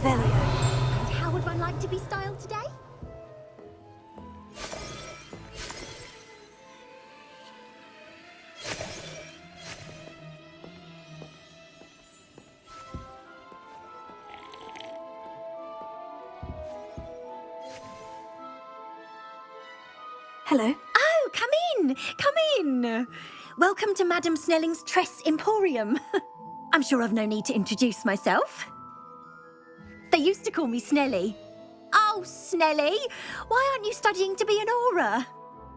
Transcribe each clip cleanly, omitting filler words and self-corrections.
And how would one like to be styled today? Hello. Oh, come in! Come in! Welcome to Madame Snelling's Tress Emporium. I'm sure I've no need to introduce myself. They used to call me Snelly. Oh, Snelly! Why aren't you studying to be an aura?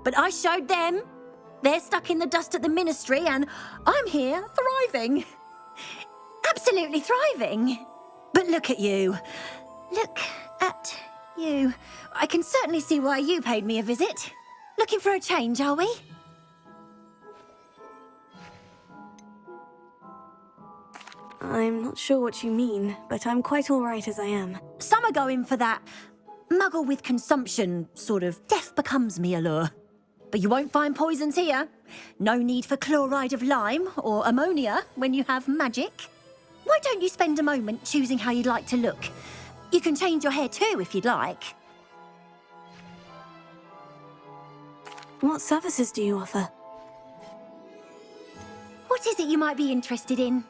But I showed them. They're stuck in the dust at the ministry and I'm here thriving. Absolutely thriving. But look at you. Look at you. I can certainly see why you paid me a visit. Looking for a change, are we? I'm not sure what you mean, but I'm quite all right as I am. Some are going for that muggle with consumption, sort of death becomes me allure. But you won't find poisons here. No need for chloride of lime or ammonia when you have magic. Why don't you spend a moment choosing how you'd like to look? You can change your hair too if you'd like. What services do you offer? What is it you might be interested in?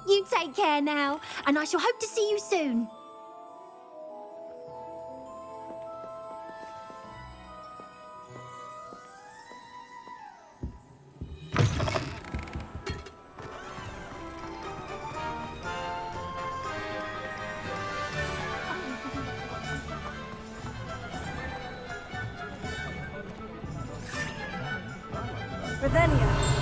You take care now, and I shall hope to see you soon. Revelia.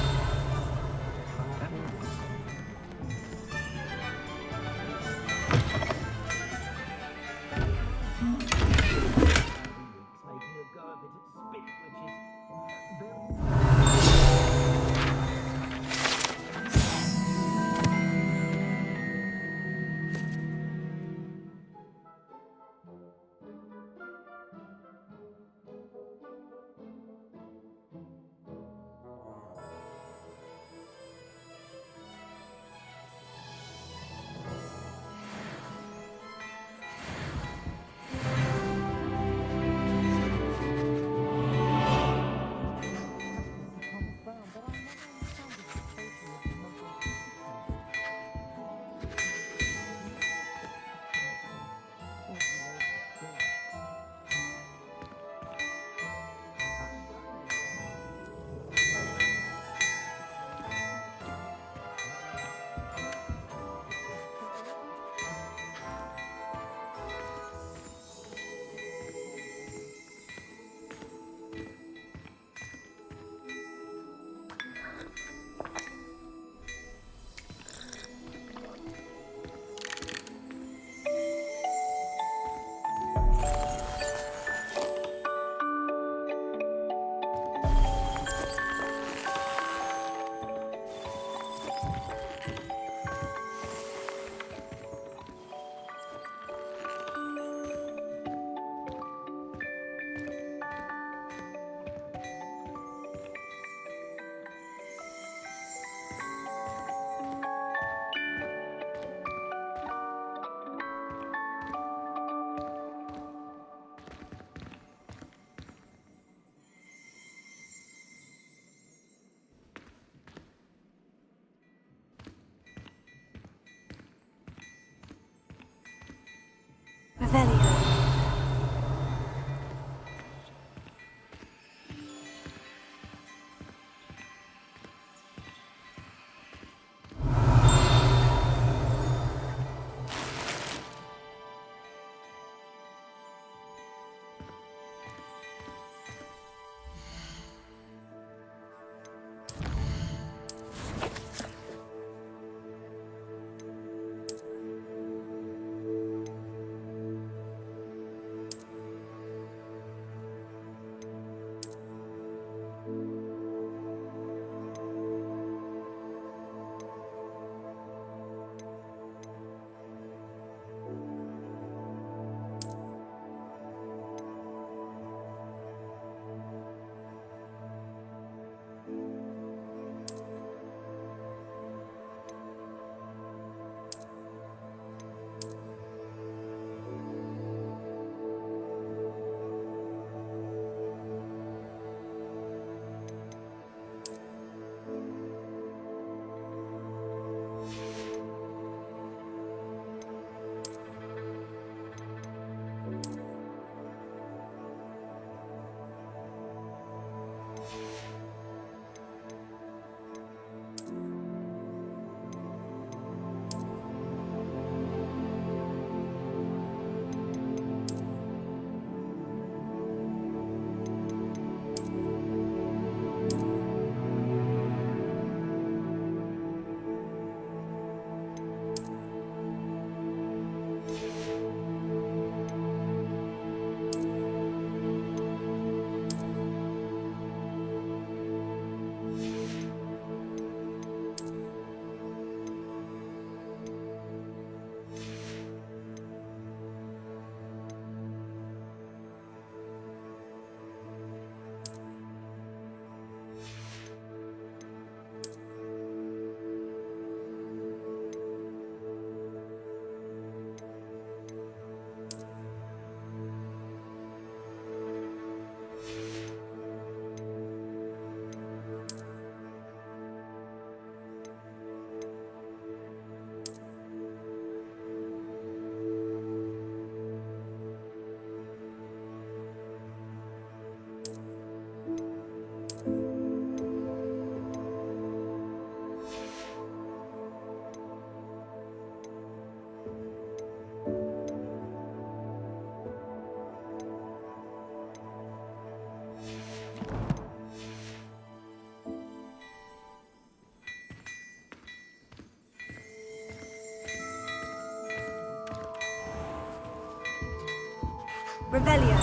Revelio.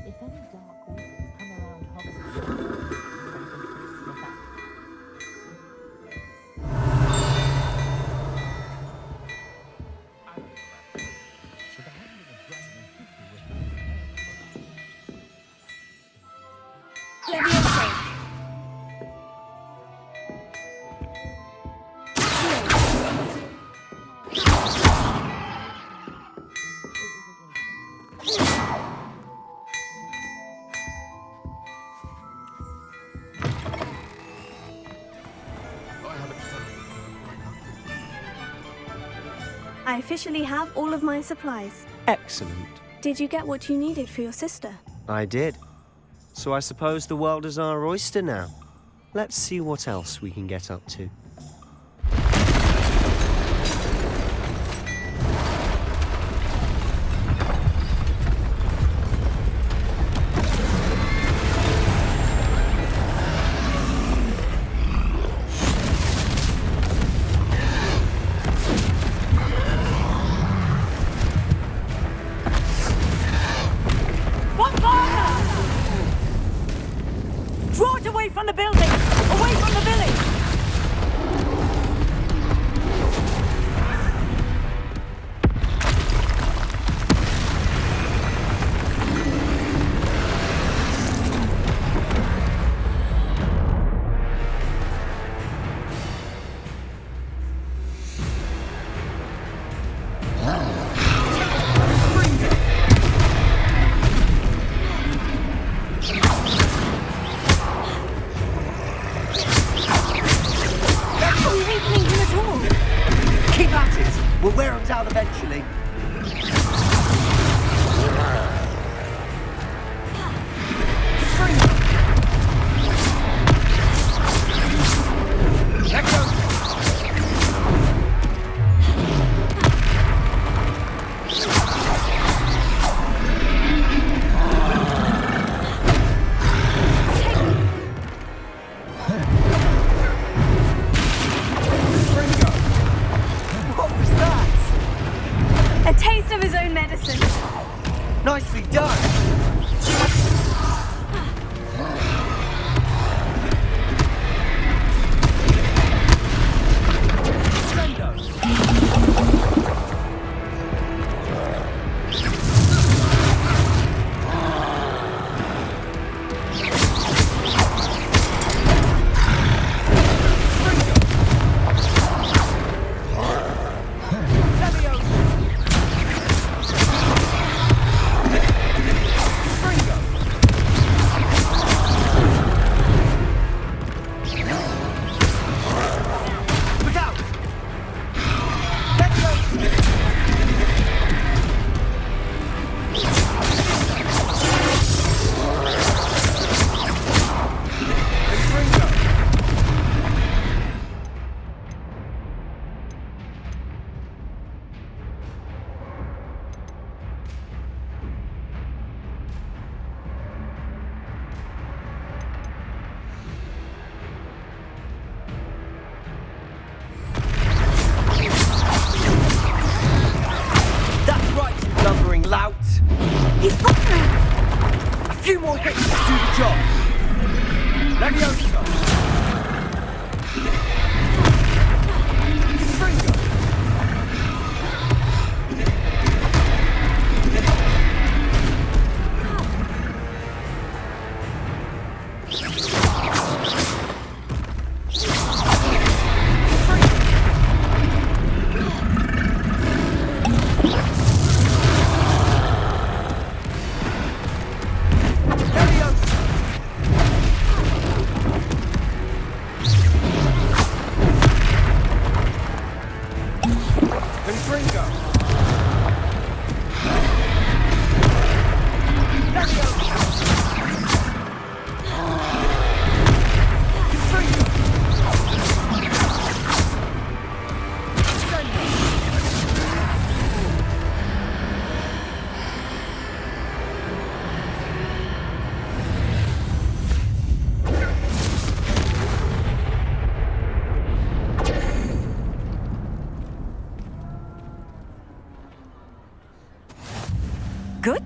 If any dark wizards come around Hogsmeade, Leviosa. I officially have all of my supplies. Excellent. Did you get what you needed for your sister? I did. So I suppose the world is our oyster now. Let's see what else we can get up to. draw it away from the building! Away from the village! We'll wear them down eventually. Let's go. A taste of his own medicine. Nicely done. Lout. He's buffering! A few more hits to do the job. Leviosa. Springer.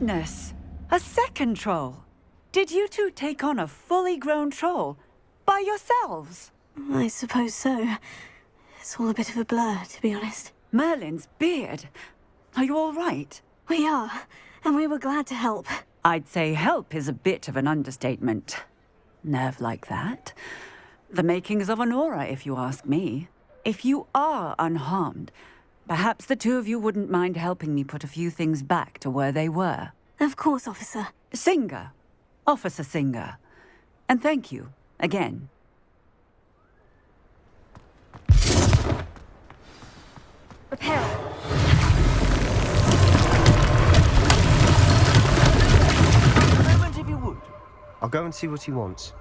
goodness! A second troll! Did you two take on a fully grown troll by yourselves? I suppose so. It's all a bit of a blur, to be honest. Merlin's beard. Are you all right? We are, and we were glad to help. I'd say help is a bit of an understatement. Nerve like that. The makings of an aura, if you ask me. If you are unharmed, perhaps the two of you wouldn't mind helping me put a few things back to where they were. Of course, officer. Singer. Officer Singer. And thank you, again. Repair. A moment if you would. I'll go and see what he wants.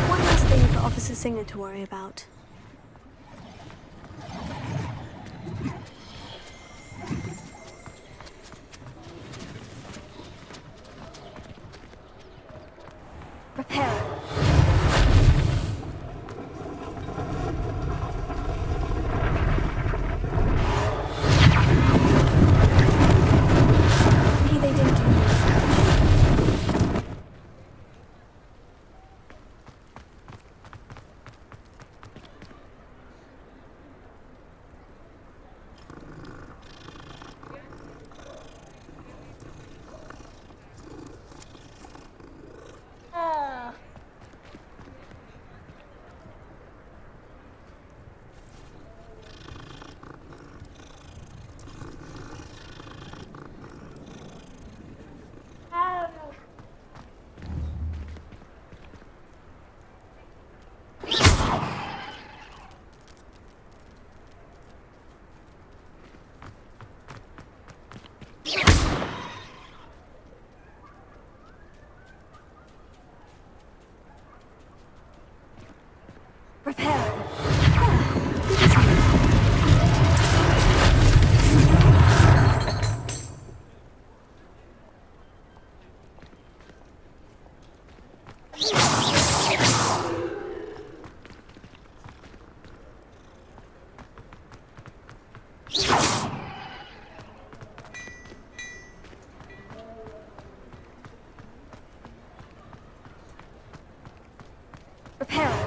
One last thing for Officer Singer to worry about. Repair. Maybe they didn't do anything. Repair. Repair.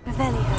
Revelio.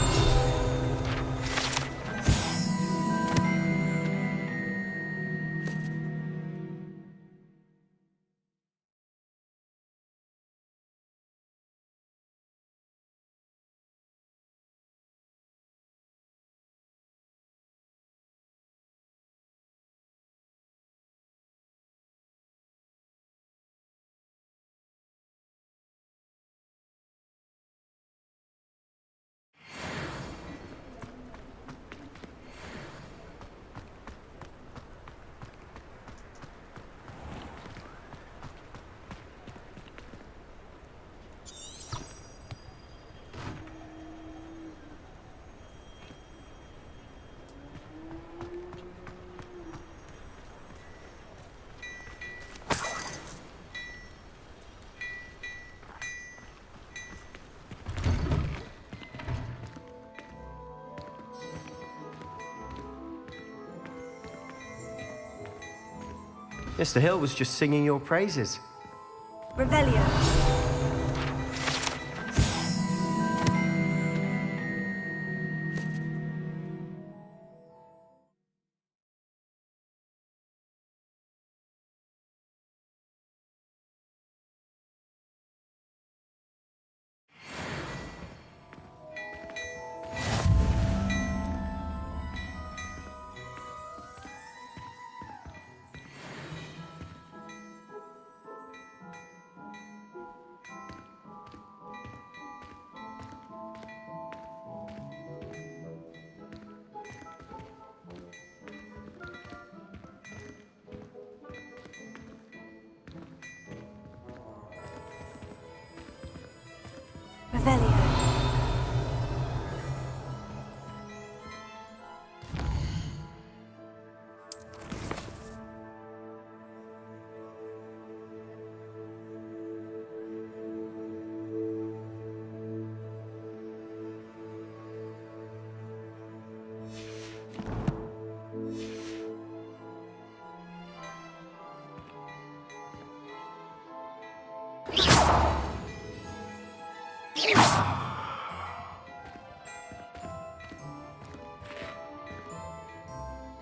Mr. Hill was just singing your praises. Revelio.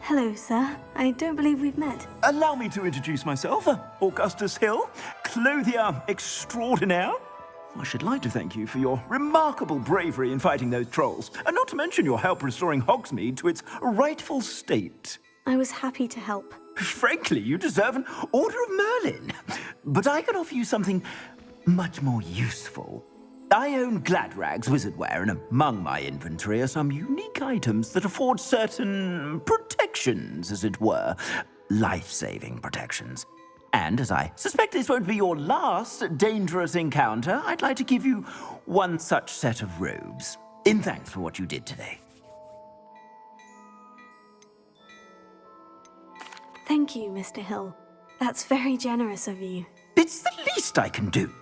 Hello, sir. I don't believe we've met. Allow me to introduce myself, Augustus Hill, clothier extraordinaire. I should like to thank you for your remarkable bravery in fighting those trolls, and not to mention your help restoring Hogsmeade to its rightful state. I was happy to help. Frankly, you deserve an Order of Merlin. But I can offer you something much more useful. I own Gladrag's wizardware, and among my inventory are some unique items that afford certain protections, as it were. Life-saving protections. And as I suspect this won't be your last dangerous encounter, I'd like to give you one such set of robes, in thanks for what you did today. Thank you, Mr. Hill. That's very generous of you. It's the least I can do.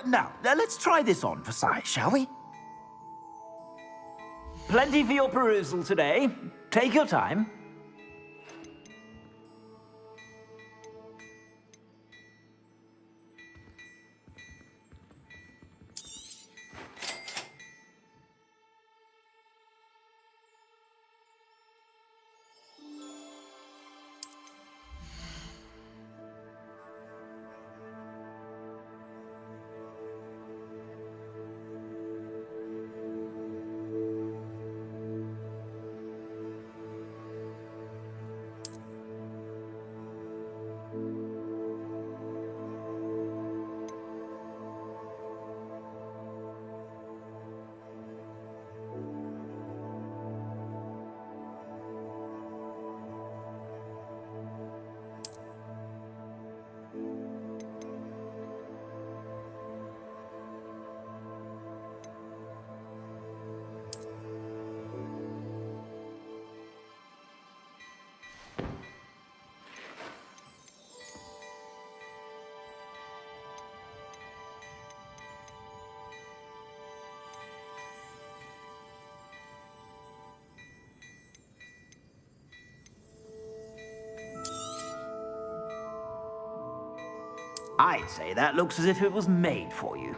Now, let's try this on for size, shall we? Plenty for your perusal today. Take your time. I'd say that looks as if it was made for you.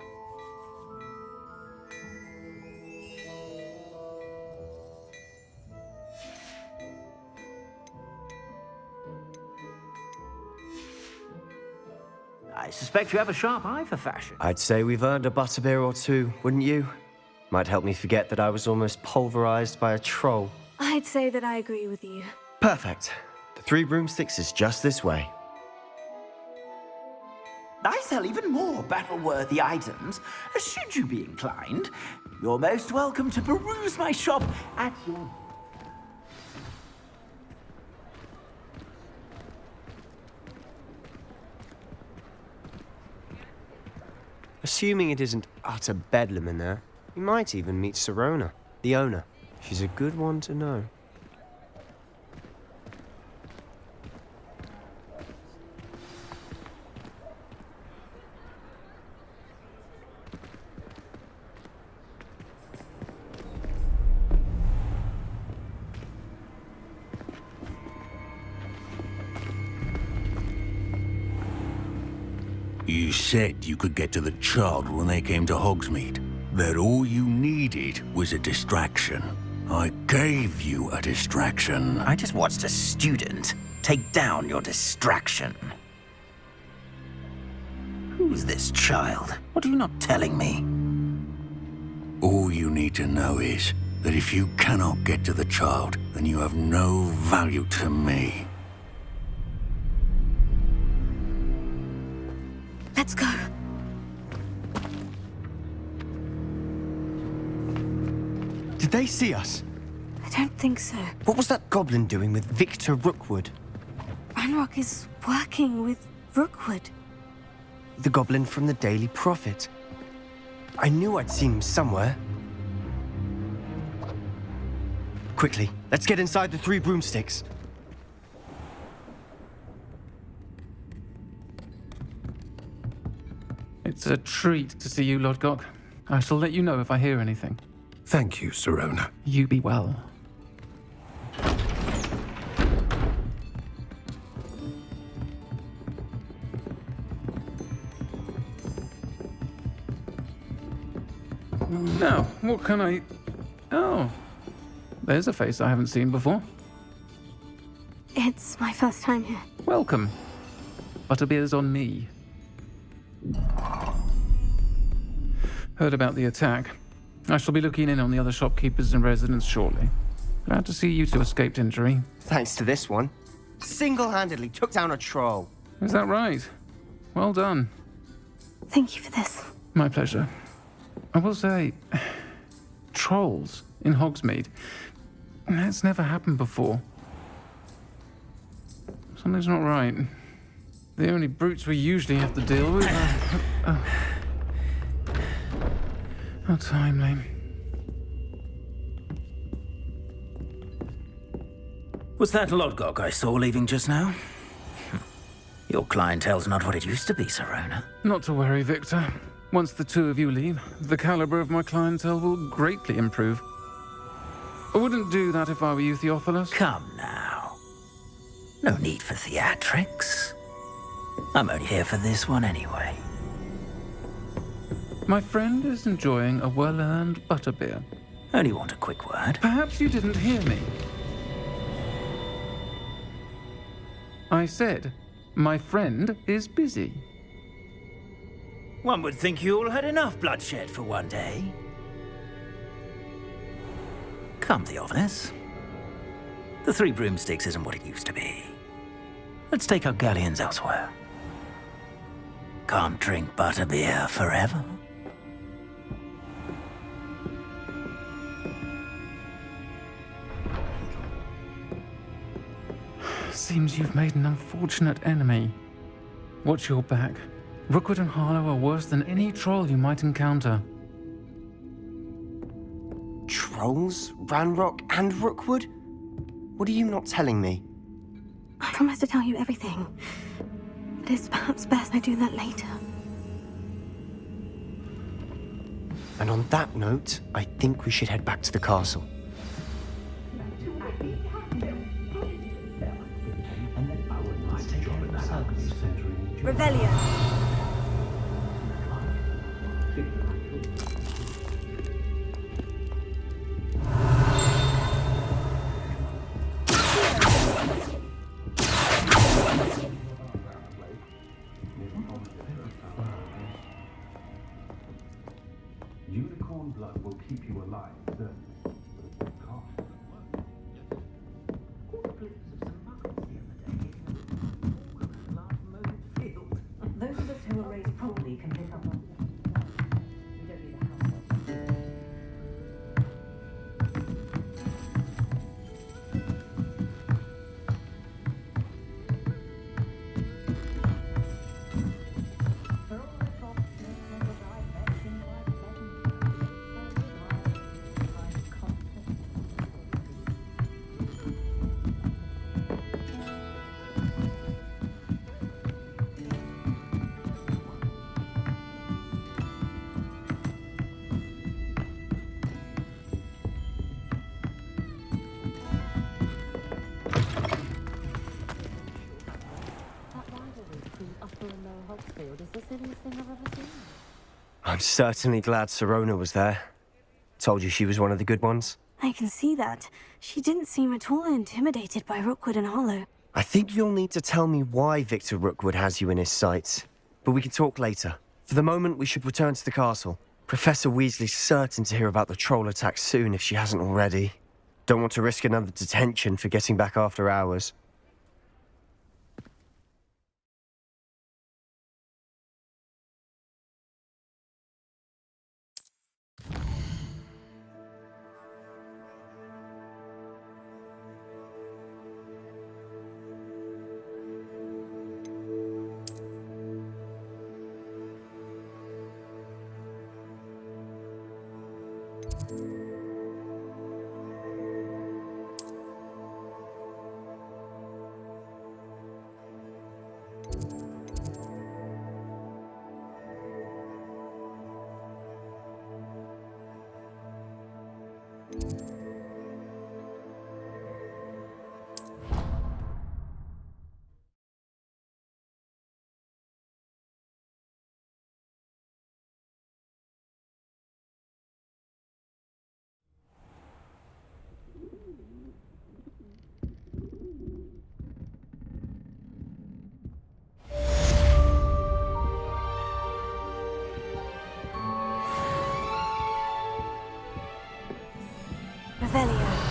I suspect you have a sharp eye for fashion. I'd say we've earned a butterbeer or two, wouldn't you? Might help me forget that I was almost pulverized by a troll. I'd say that I agree with you. Perfect. The Three Broomsticks is just this way. I sell even more battle-worthy items. Should you be inclined, you're most welcome to peruse my shop at your... Assuming it isn't utter bedlam in there, you might even meet Serona, the owner. She's a good one to know. You said you could get to the child when they came to Hogsmeade. That all you needed was a distraction. I gave you a distraction. I just watched a student take down your distraction. Who's this child? What are you not telling me? All you need to know is that if you cannot get to the child, then you have no value to me. Let's go. Did they see us? I don't think so. What was that goblin doing with Victor Rookwood? Ranrock is working with Rookwood. The goblin from the Daily Prophet. I knew I'd seen him somewhere. Quickly, let's get inside the Three Broomsticks. It's a treat to see you, Lord Gok. I shall let you know if I hear anything. Thank you, Serona. You be well. Now, what can I... Oh, there's a face I haven't seen before. It's my first time here. Welcome. Butterbeer's on me. Heard about the attack. I shall be looking in on the other shopkeepers and residents shortly. Glad to see you two escaped injury. Thanks to this one. Single-handedly took down a troll. Is that right? Well done. Thank you for this. My pleasure. I will say, trolls in Hogsmeade. That's never happened before. Something's not right. The only brutes we usually have to deal with are... How timely. Was that Lodgok I saw leaving just now? Your clientele's not what it used to be, Serona. Not to worry, Victor. Once the two of you leave, the caliber of my clientele will greatly improve. I wouldn't do that if I were you, Theophilus. Come now. No need for theatrics. I'm only here for this one anyway. My friend is enjoying a well-earned butterbeer. Only want a quick word. Perhaps you didn't hear me. I said, my friend is busy. One would think you all had enough bloodshed for one day. Come, Theophilus. The Three Broomsticks isn't what it used to be. Let's take our galleons elsewhere. Can't drink butterbeer forever. Seems you've made an unfortunate enemy. Watch your back. Rookwood and Harlow are worse than any troll you might encounter. Trolls? Ranrock and Rookwood? What are you not telling me? I promise to tell you everything. But it's perhaps best I do that later. And on that note, I think we should head back to the castle. Revelio. Unicorn blood will keep you alive, certainly. But it can't. Those of us who were raised properly can pick up on we don't need a house. Hogsmeade is the silliest thing I've ever seen. I'm certainly glad Serona was there. Told you she was one of the good ones. I can see that. She didn't seem at all intimidated by Rookwood and Harlow. I think you'll need to tell me why Victor Rookwood has you in his sights. But we can talk later. For the moment, we should return to the castle. Professor Weasley's certain to hear about the troll attack soon if she hasn't already. Don't want to risk another detention for getting back after hours. Revelio.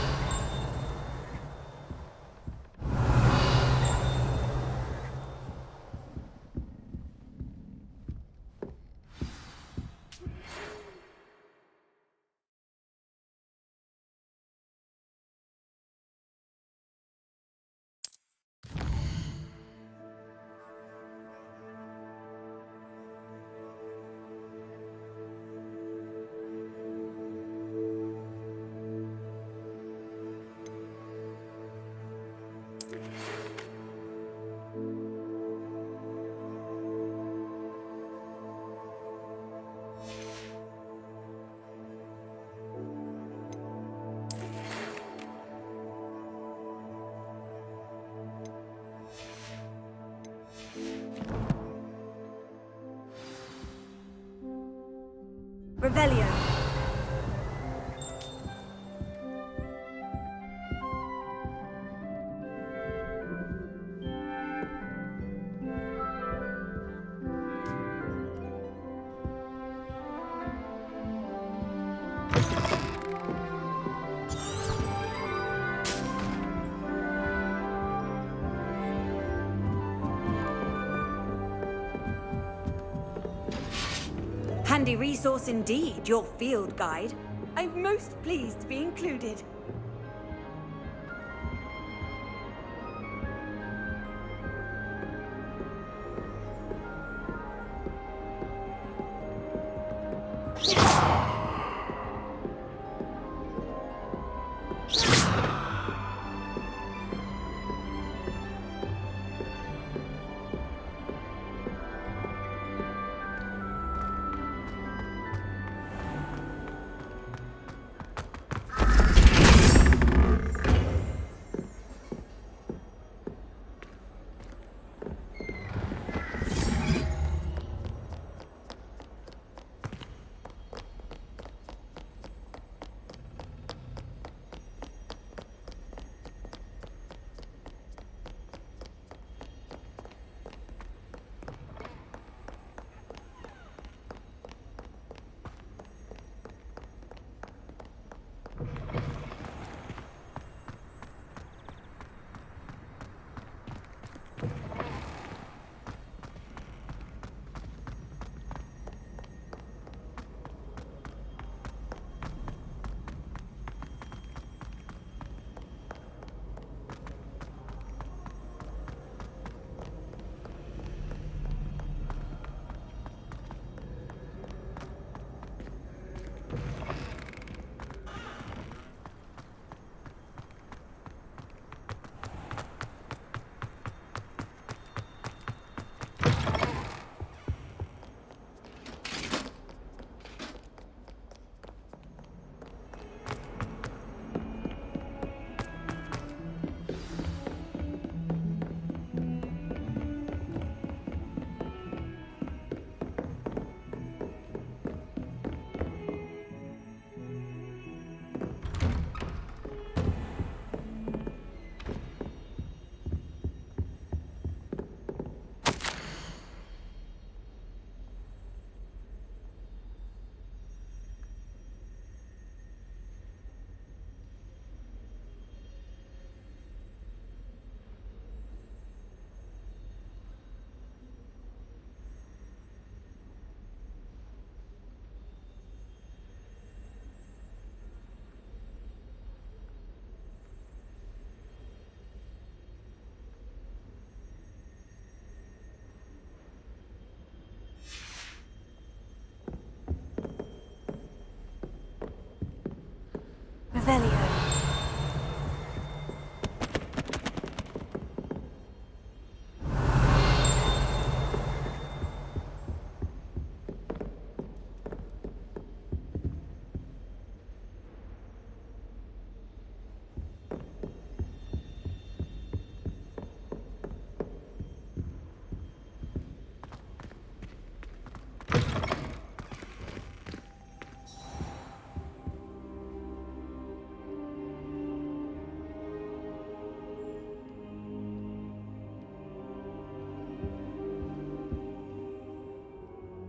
Revelio. Handy resource indeed, your field guide. I'm most pleased to be included. Revelio.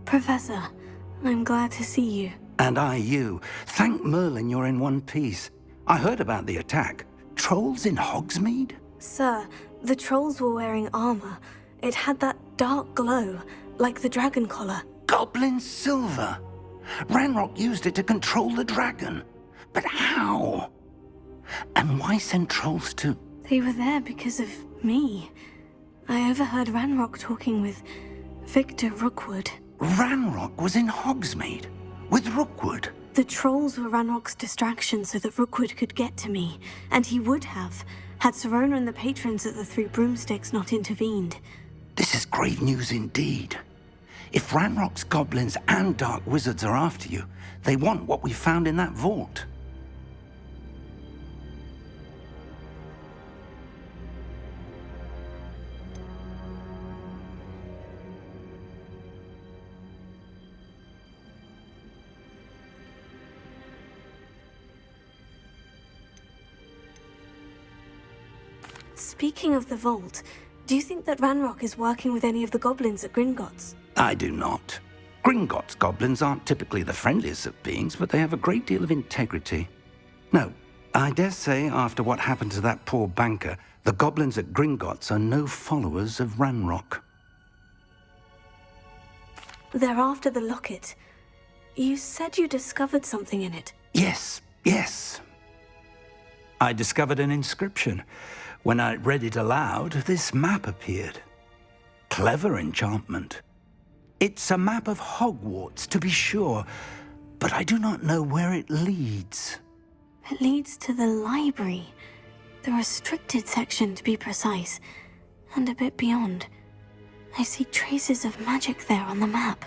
Professor, I'm glad to see you. And I you. Thank Merlin you're in one piece. I heard about the attack. Trolls in Hogsmeade? Sir, the trolls were wearing armor. It had that dark glow, like the dragon collar. Goblin silver! Ranrock used it to control the dragon. But how? And why send trolls to... They were there because of me. I overheard Ranrock talking with Victor Rookwood. Ranrock was in Hogsmeade with Rookwood. The trolls were Ranrock's distraction so that Rookwood could get to me, and he would have, had Serona and the patrons at the Three Broomsticks not intervened. This is grave news indeed. If Ranrock's goblins and dark wizards are after you, they want what we found in that vault. Speaking of the vault, do you think that Ranrock is working with any of the goblins at Gringotts? I do not. Gringotts goblins aren't typically the friendliest of beings, but they have a great deal of integrity. No, I dare say after what happened to that poor banker, the goblins at Gringotts are no followers of Ranrock. They're after the locket. You said you discovered something in it. Yes. I discovered an inscription. When I read it aloud, this map appeared. Clever enchantment. It's a map of Hogwarts, to be sure, but I do not know where it leads. It leads to the library. The restricted section, to be precise. And a bit beyond. I see traces of magic there on the map.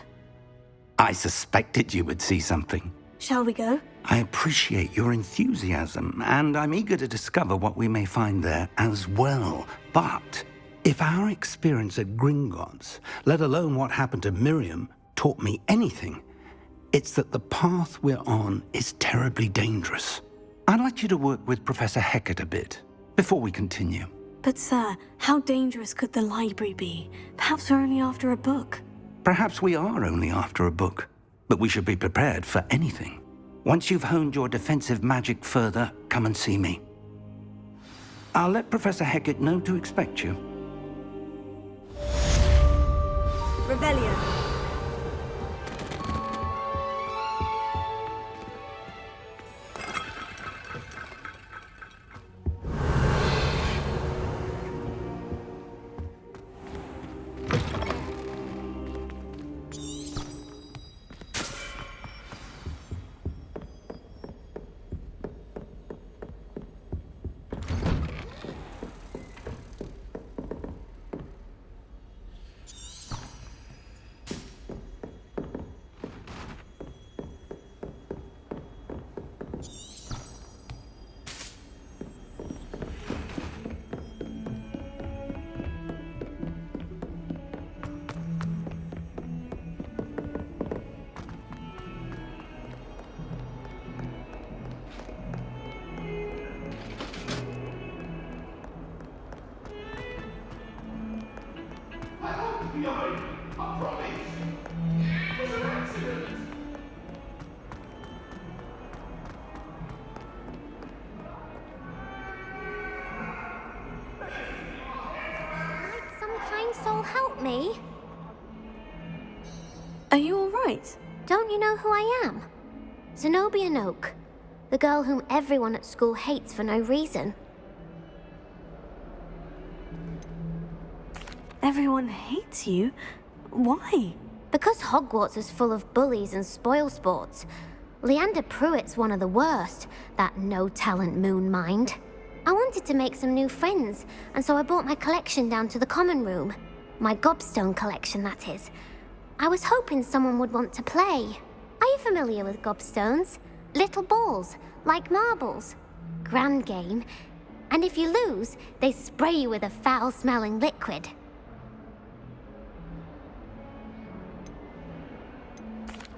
I suspected you would see something. Shall we go? I appreciate your enthusiasm, and I'm eager to discover what we may find there as well. But if our experience at Gringotts, let alone what happened to Miriam, taught me anything, it's that the path we're on is terribly dangerous. I'd like you to work with Professor Hecat a bit before we continue. But sir, how dangerous could the library be? Perhaps we're only after a book. Perhaps we are only after a book, but we should be prepared for anything. Once you've honed your defensive magic further, come and see me. I'll let Professor Hecat know to expect you. Revelio. Soul help me? Are you all right? Don't you know who I am? Zenobia Noak, the girl whom everyone at school hates for no reason. Everyone hates you? Why? Because Hogwarts is full of bullies and spoilsports. Leander Pruitt's one of the worst, that no-talent moon mind. I wanted to make some new friends, and so I brought my collection down to the common room. My gobstone collection, that is. I was hoping someone would want to play. Are you familiar with gobstones? Little balls, like marbles. Grand game. And if you lose, they spray you with a foul-smelling liquid.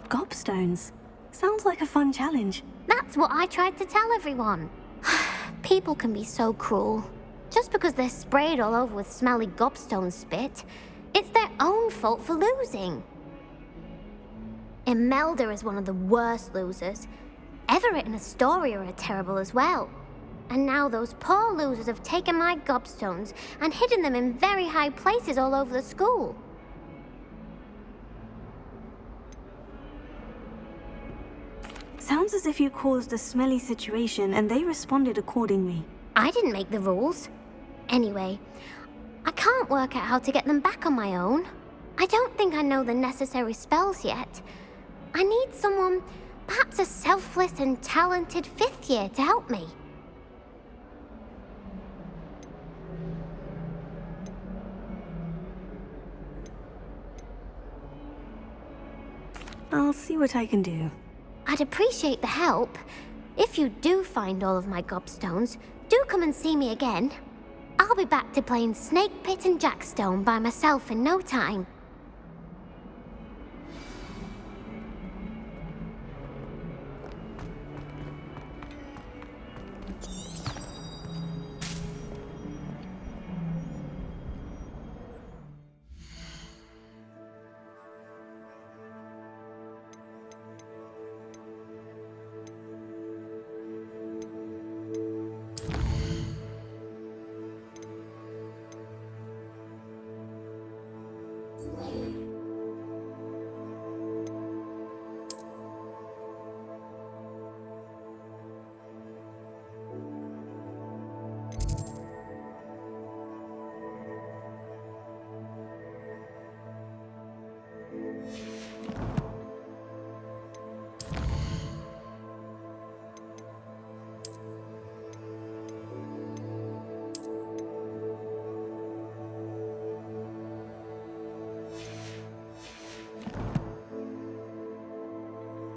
Gobstones. Sounds like a fun challenge. That's what I tried to tell everyone. People can be so cruel. Just because they're sprayed all over with smelly gobstone spit, it's their own fault for losing. Imelda is one of the worst losers. Everett and Astoria are terrible as well. And now those poor losers have taken my gobstones and hidden them in very high places all over the school. Sounds as if you caused a smelly situation and they responded accordingly. I didn't make the rules. Anyway, I can't work out how to get them back on my own. I don't think I know the necessary spells yet. I need someone, perhaps a selfless and talented 5th year to help me. I'll see what I can do. I'd appreciate the help. If you do find all of my gobstones, do come and see me again. I'll be back to playing Snake Pit and Jackstone by myself in no time.